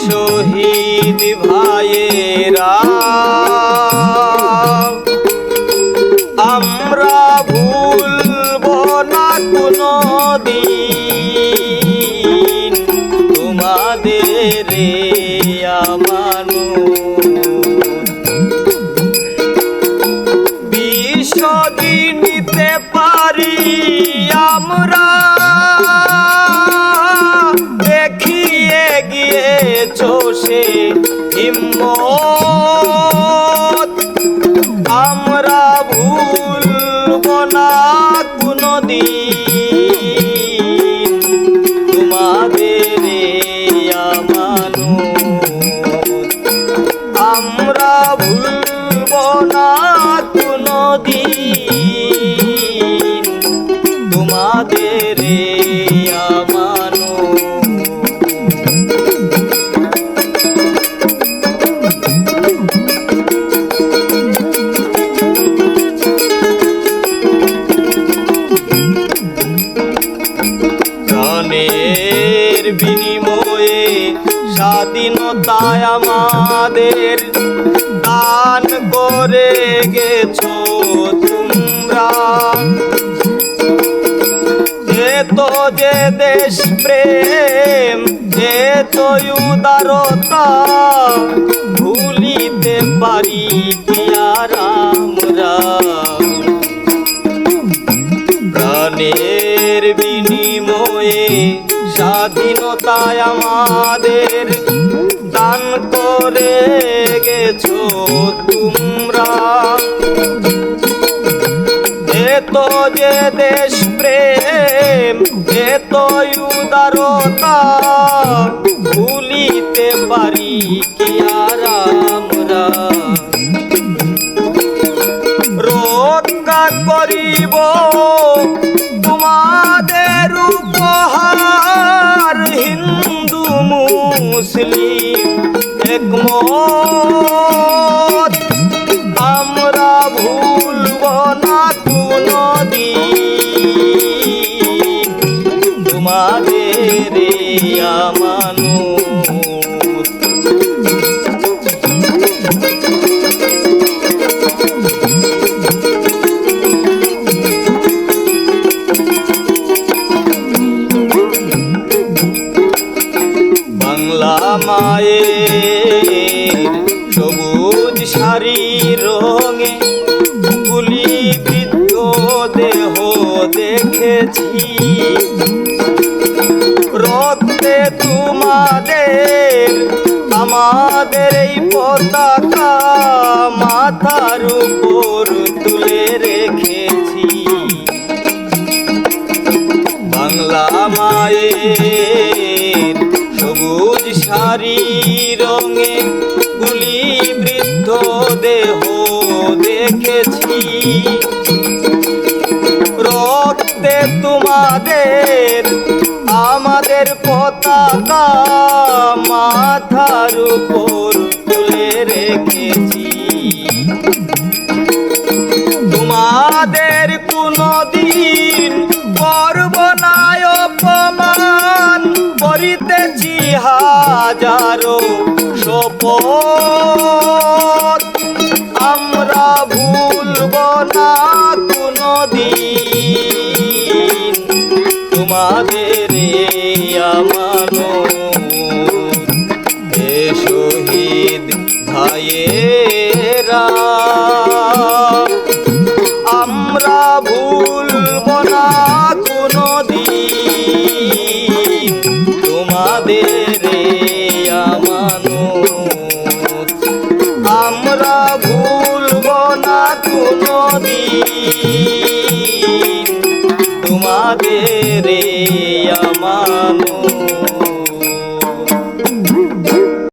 শহীদ ভাইয়েরা আমরা ভুলব না কোনদিন তোমাদের আমানো বিসর্জন নিতে পারি আমরা দেখিয়ে গিয়েছো সে হিম্মত আমরা ভুলব না কোনদিন তোমাদের আমানো আমরা ভুলব না কোনদিন তোমাদের আমানো প্রাণের বিনিময়ে স্বাধীনতায় আমাদের দান করে গেছো তোমরা এত যে দেশ প্রেম এত উদারতা ভুলিতে পারি কি আর আমরা প্রাণের বিনিময়ে স্বাধীনতায় আমাদের দান করে গেছো তোমরা এত যে দেশ প্রেম এত উদারতা ভুলিতে পারি কি আর আমরা রক্ষা করিব তোমাদের উপহার হিন্দু মুসলিম একমত আমরা ভুলব না কোনদিন তোমাদের আমানো বাংলা মায়ের সবুজ শাড়ি রঙে গুলিবিদ্ধ দেহ দেখেছি রক্তে তোমাদের আমাদের এই পতাকা মাথার উপর তুলে রেখেছি বাংলা মায়ের সবুজ শাড়ি রঙে গুলিবিদ্ধ দেহ দেখেছি রক্তে তোমাদের আমাদের পতাকা মাথার উপর তুলে রেখেছি তোমাদের কোনদিন করব না অপমান করিতেছি হাজারো শপথ আমরা ভুলব না কোনদিন তোমাদের আমানো শহীদ ভাইয়েরা আমরা ভুলব না কোনদিন তোমাদের আমানো আমরা ভুলব না কোনদিন তোমাদের আমানো।